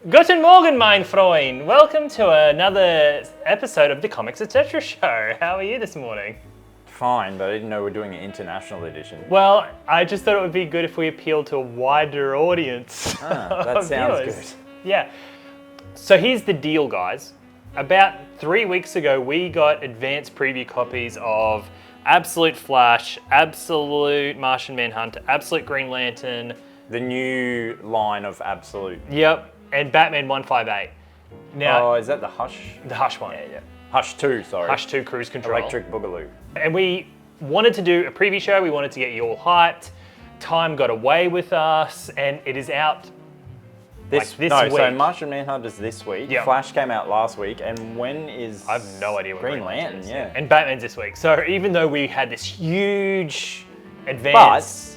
Guten Morgen, mein Freund. Welcome to another episode of the Comics Etc. Show. How are you this morning? Fine, but I didn't know we're doing an international edition. Well, I just thought it would be good if we appealed to a wider audience. That sounds viewers. good. Yeah. So here's the deal, guys. About 3 weeks ago, we got advanced preview copies of Absolute Flash, Absolute Martian Manhunter, Absolute Green Lantern. The new line of Absolute. Yep. And Batman 158. Now, Oh, is that the Hush? the Hush one. Yeah. Hush 2, sorry. Hush 2 Cruise Control. Electric Boogaloo. And we wanted to do a preview show. We wanted to get you all hyped. Time got away with us, and it is out this week. So Martian Manhunter's this week. Yep. Flash came out last week, and when is I have no idea what Green Lantern? Yeah. And Batman's this week. So even though we had this huge advance...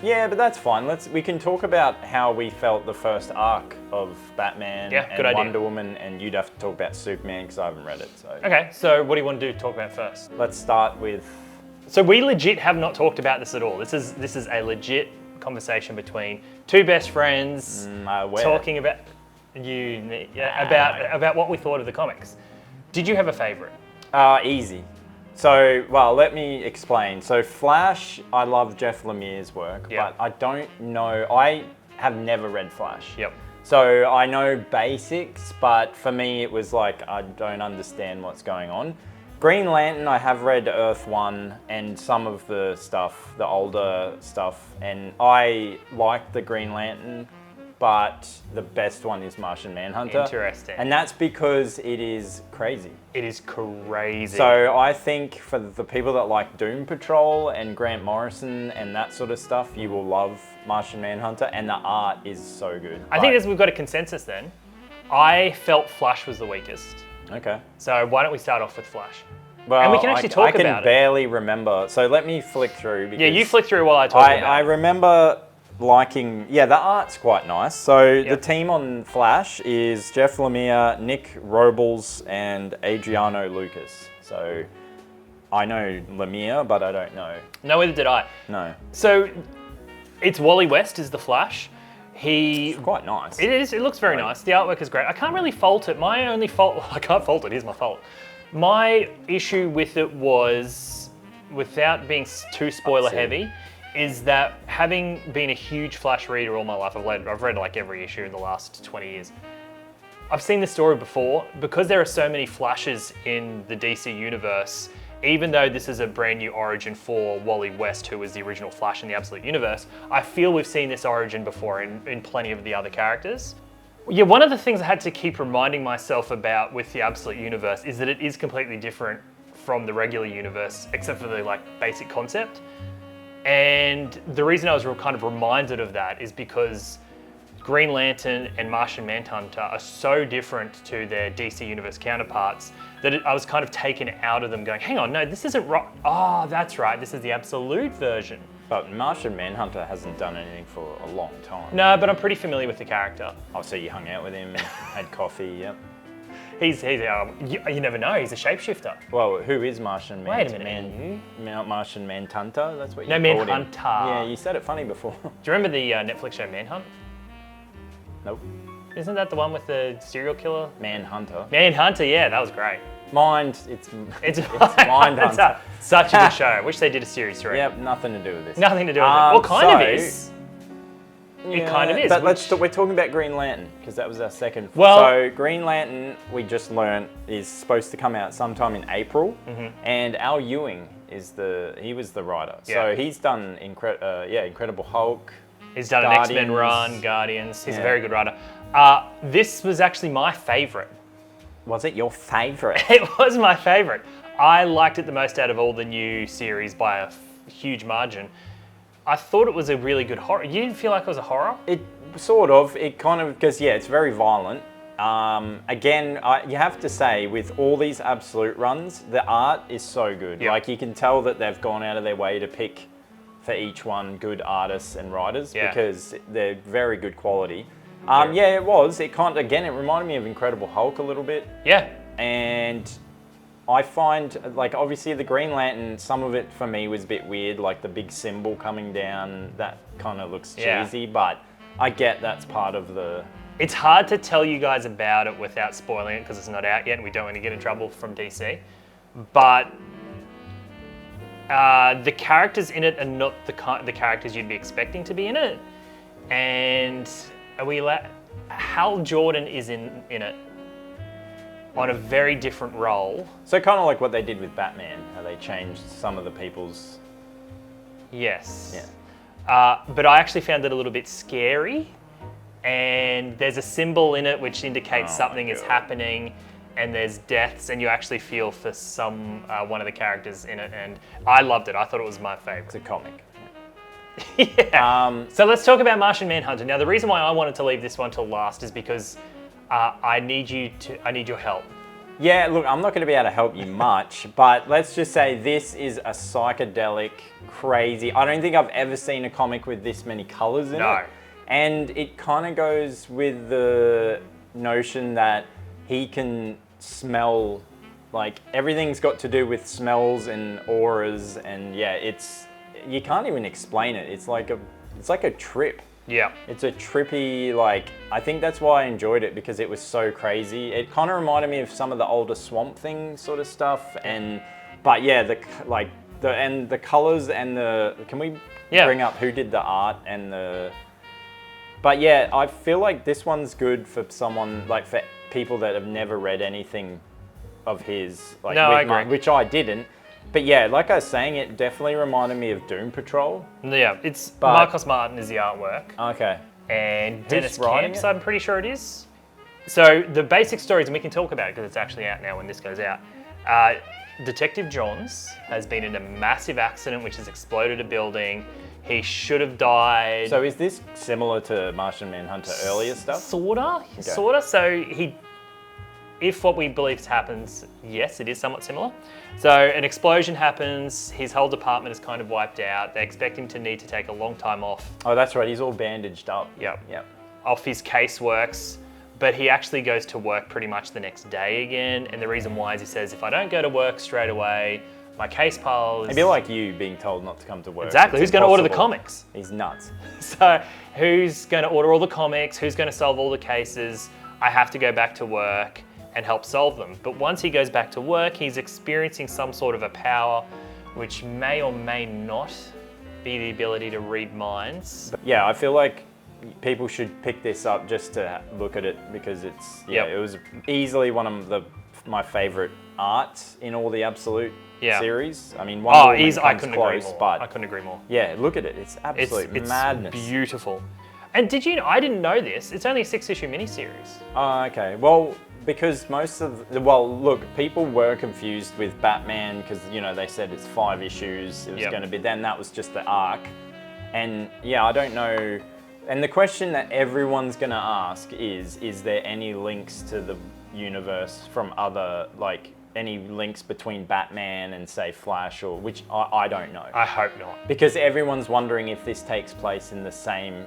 But that's fine. We can talk about how we felt the first arc of Batman Yeah, and good idea. Wonder Woman, and you'd have to talk about Superman because I haven't read it. So Okay, so what do you want to talk about first? let's start with. So we legit have not talked about this at all. This is a legit conversation between two best friends talking about about what we thought of the comics. Did you have a favorite? Easy. So, well, let me explain. So, Flash, I love Jeff Lemire's work, Yeah. but I don't know. I have never read Flash. Yep. So, I know basics, but for me, it was like I don't understand what's going on. Green Lantern, I have read Earth 1 and some of the stuff, the older stuff, and I like the Green Lantern, but the best one is Martian Manhunter. Interesting. And that's because it is crazy. It is crazy. So I think for the people that like Doom Patrol and Grant Morrison and that sort of stuff, you will love Martian Manhunter, and the art is so good. I think we've got a consensus then. I felt Flash was the weakest. Okay. So why don't we start off with Flash? Well, And we can actually talk about I can barely remember. So let me flick through. Because Yeah, you flick through while I talk about it. I remember liking, the art's quite nice. So Yep. the team on Flash is Jeff Lemire, Nick Robles, and Adriano Lucas. So I know Lemire, but I don't know. No, neither did I. No. So it's Wally West is the Flash. He... It's quite nice. It is. It looks very nice. The artwork is great. I can't really fault it. My only fault... I can't fault it. Here's my fault. My issue with it was, without being too spoiler heavy, is that having been a huge Flash reader all my life, I've read like every issue in the last 20 years. I've seen this story before. Because there are so many Flashes in the DC universe, even though this is a brand new origin for Wally West, who was the original Flash in the Absolute Universe, I feel we've seen this origin before in plenty of the other characters. Yeah, one of the things I had to keep reminding myself about with the Absolute Universe is that it is completely different from the regular universe, except for the basic concept. And the reason I was kind of reminded of that is because Green Lantern and Martian Manhunter are so different to their DC Universe counterparts that I was kind of taken out of them going, hang on, no, this isn't right. Oh, that's right, this is the Absolute version. But Martian Manhunter hasn't done anything for a long time. No, but I'm pretty familiar with the character. Oh, so you hung out with him, had coffee, yep. You never know, he's a shapeshifter. Well, who is Martian Wait a minute, Martian Manhunter? That's what you No, called him. Manhunter. Yeah, you said it funny before. Do you remember the Netflix show Manhunt? Nope. Isn't that the one with the serial killer? Manhunter. Manhunter, yeah, that was great. It's It's Mindhunter. such a good show. I wish they did a series 3. Yep, nothing to do with this. Nothing to do with it. Well, kind of is. It kind of is. But we're talking about Green Lantern, because that was our second. Well- so Green Lantern, we just learned, is supposed to come out sometime in April, and Al Ewing he was the writer. Yeah. So he's done Incredible Hulk. He's done an Guardians. X-Men run, Guardians. He's a Yeah. very good writer. This was actually my favorite. Was it your favorite? It was my favorite. I liked it the most out of all the new series by a huge margin. I thought it was a really good horror. You didn't feel like it was a horror? It sort of. It kind of, because it's very violent. Again, you have to say, with all these Absolute runs, the art is so good. Yeah. Like, you can tell that they've gone out of their way to pick for each one good artists and writers, because they're very good quality. It was. It reminded me of Incredible Hulk a little bit. Yeah. And I find, obviously the Green Lantern, some of it for me was a bit weird, like the big symbol coming down, that kind of looks cheesy, but I get that's part of the It's hard to tell you guys about it without spoiling it because it's not out yet and we don't want to get in trouble from DC. But the characters in it are not the characters you'd be expecting to be in it. And Hal Jordan is in it on a very different role. So kind of like what they did with Batman, how they changed some of the people's... Yes. Yeah. But I actually found it a little bit scary. And there's a symbol in it which indicates something is happening, and there's deaths, and you actually feel for one of the characters in it, and I loved it. I thought it was my favorite. It's a comic. Yeah. So let's talk about Martian Manhunter. Now, the reason why I wanted to leave this one till last is because I need your help. Yeah, look, I'm not going to be able to help you much, but let's just say this is a psychedelic, crazy... I don't think I've ever seen a comic with this many colors in it. And it kind of goes with the notion that he can smell, like everything's got to do with smells and auras, and yeah, you can't even explain it. It's like a trip. Yeah. It's a trippy, like, I think that's why I enjoyed it, because it was so crazy. It kind of reminded me of some of the older Swamp Thing sort of stuff, but yeah, the colors and can we bring up who did the art and the... But yeah, I feel like this one's good for someone, like for people that have never read anything of his. Like, no, I agree. Which I didn't. But yeah, like I was saying, it definitely reminded me of Doom Patrol. Yeah, Marcos Martin is the artwork. Okay. And Dennis Camps, I'm pretty sure it is. So the basic stories, and we can talk about it because it's actually out now when this goes out. Detective Johns has been in a massive accident which has exploded a building. He should have died. So is this similar to Martian Manhunter earlier stuff? Sorta. So if what we believe happens, yes, it is somewhat similar. So an explosion happens, his whole department is kind of wiped out. They expect him to need to take a long time off. Oh, that's right, he's all bandaged up. Yep. Off his caseworks, but he actually goes to work pretty much the next day again. And the reason why is he says, if I don't go to work straight away, my case pile is... It'd be like you being told not to come to work. Exactly. Who's going to order the comics? He's nuts. So who's going to order all the comics? Who's going to solve all the cases? I have to go back to work and help solve them. But once he goes back to work, he's experiencing some sort of a power which may or may not be the ability to read minds. Yeah, I feel like people should pick this up just to look at it, because it was easily one of my favorite arts in all the Absolute series. I mean, I couldn't agree more. Yeah, look at it. It's absolute madness. It's beautiful. And did you know, I didn't know this, it's only a 6-issue miniseries. Oh, okay. Well, because look, people were confused with Batman because, they said it's 5 issues. It was going to be, then that was just the arc. And yeah, I don't know. And the question that everyone's going to ask is there any links to the universe from other, like, any links between Batman and, say, Flash, or which I don't know. I hope not. Because everyone's wondering if this takes place in the same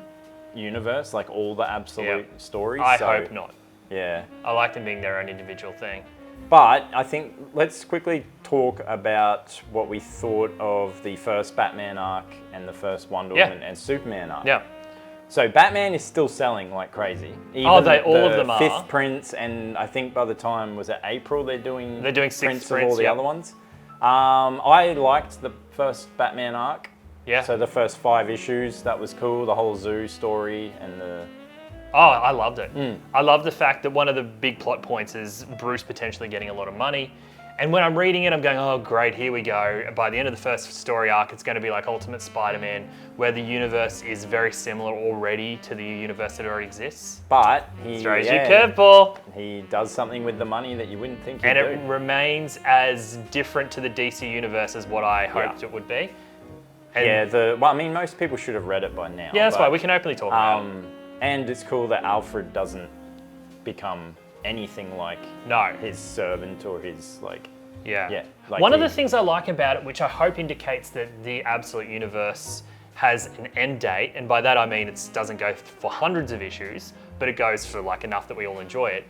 universe, like all the Absolute stories. I hope not. Yeah. I like them being their own individual thing. But I think let's quickly talk about what we thought of the first Batman arc and the first Wonder Woman and Superman arc. Yeah. So Batman is still selling like crazy. Even all of them are. 5th prints, and I think by the time, was it April, they're doing 6 prints of all the other ones. I liked the first Batman arc. Yeah. So the first 5 issues, that was cool. The whole zoo story and the... Oh, I loved it. I love the fact that one of the big plot points is Bruce potentially getting a lot of money. And when I'm reading it, I'm going, oh, great, here we go. By the end of the first story arc, it's going to be like Ultimate Spider-Man, where the universe is very similar already to the universe that already exists. But he throws you a curveball. He does something with the money that you wouldn't think he'd do. And it remains as different to the DC universe as what I hoped it would be. And I mean, most people should have read it by now. Yeah, that's why we can openly talk about it. And it's cool that Alfred doesn't become anything like his servant or his like... Yeah. One of the things I like about it, which I hope indicates that the Absolute Universe has an end date, and by that I mean it doesn't go for hundreds of issues, but it goes for like enough that we all enjoy it,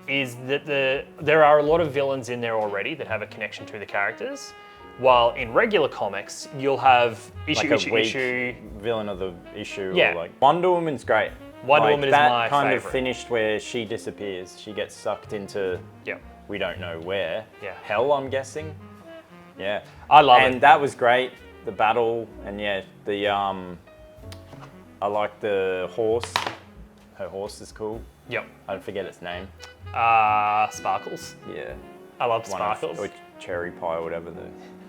is that there are a lot of villains in there already that have a connection to the characters. While in regular comics, you'll have issue villain of the issue. Yeah. Or like Wonder Woman's great. Wonder Woman is that my kind favorite. of finished where she disappears. She gets sucked into Yep. we don't know where. Yeah. Hell, I'm guessing. Yeah. I love and it. that was great. The battle and the I like the horse. Her horse is cool. Yep. I forget its name. Sparkles. Yeah. I love One of- Sparkles. or cherry pie or whatever.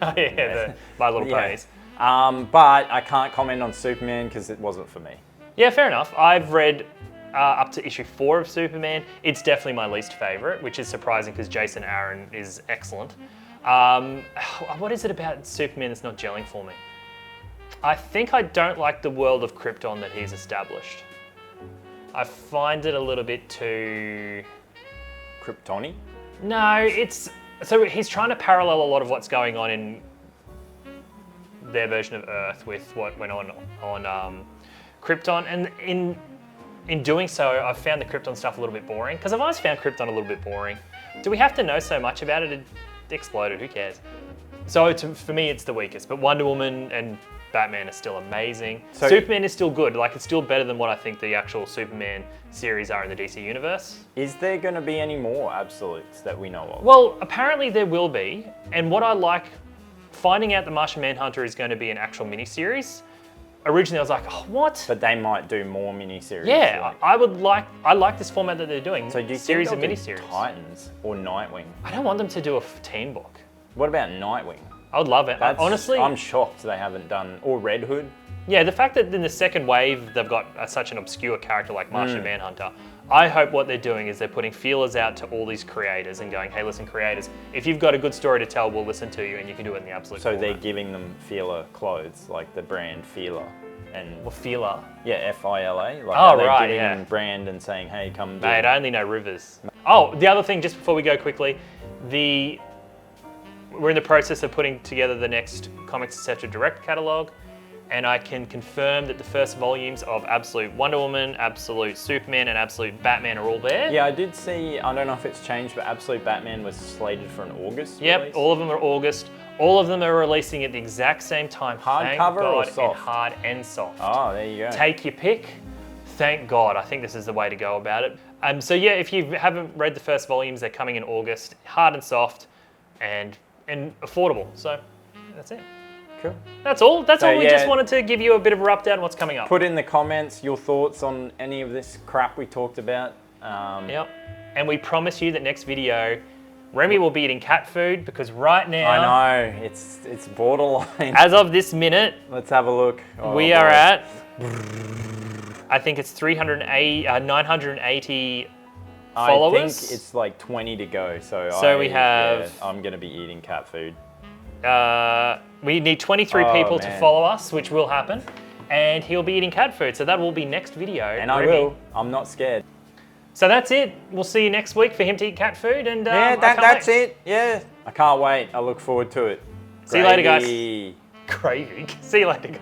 The My Little Yeah. Ponies. But I can't comment on Superman because it wasn't for me. Yeah, fair enough. I've read up to issue 4 of Superman. It's definitely my least favorite, which is surprising because Jason Aaron is excellent. What is it about Superman that's not gelling for me? I think I don't like the world of Krypton that he's established. I find it a little bit too... Kryptoni? No, it's... So he's trying to parallel a lot of what's going on in their version of Earth with what went on Krypton, and in doing so, I've found the Krypton stuff a little bit boring, because I've always found Krypton a little bit boring. Do we have to know so much about it? It exploded, who cares? So for me, it's the weakest, but Wonder Woman and Batman are still amazing. So, Superman is still good, like it's still better than what I think the actual Superman series are in the DC universe. Is there going to be any more Absolutes that we know of? Well, apparently there will be, and what I like, finding out the Martian Manhunter is going to be an actual miniseries. Originally I was like, oh, what? But they might do more miniseries. Yeah, I like this format that they're doing. So do you series think of they'll do miniseries. Titans or Nightwing? I don't want them to do a teen book. What about Nightwing? I would love it. Honestly, I'm shocked they haven't done, or Red Hood. yeah, the fact that in the second wave they've got such an obscure character like Martian Manhunter, I hope what they're doing is they're putting feelers out to all these creators and going, hey, listen, creators, if you've got a good story to tell, we'll listen to you, and you can do it in the Absolute So format. they're giving them Feeler clothes, like the brand Feeler. And Well, feeler. yeah, F-I-L-A. Like Oh, they're right, giving yeah. them brand and saying, hey, come do Mate, it. I only know Rivers. Oh, the other thing, just before we go quickly, we're in the process of putting together the next Comics Etc. Direct catalogue, and I can confirm that the first volumes of Absolute Wonder Woman, Absolute Superman, and Absolute Batman are all there. Yeah, I did see, I don't know if it's changed, but Absolute Batman was slated for an August Yep, release. all of them are August. All of them are releasing at the exact same time. Thank Hardcover or God, soft? and hard and soft. Oh, there you go. Take your pick. Thank God. I think this is the way to go about it. So yeah, if you haven't read the first volumes, they're coming in August. Hard and soft, and affordable. So that's it. Cool. That's all. That's So, all. We yeah. just wanted to give you a bit of a update on what's coming up. Put in the comments your thoughts on any of this crap we talked about. Yep. And we promise you that next video, Remy will be eating cat food, because right now, I know, it's borderline. as of this minute, Let's have a look. Oh, we boy. are at, I think it's 980 followers. I think it's like 20 to go, so we have- I'm gonna be eating cat food. We need 23 Oh, people to man. follow us, which will happen. And he'll be eating cat food, so that will be next video. And I Remy. will. I'm not scared. So that's it. We'll see you next week for him to eat cat food. And Yeah, I can't that's wait. it. Yeah. I can't wait. I look forward to it. See you later, guys. Gravy. Gravy. See you later, guys.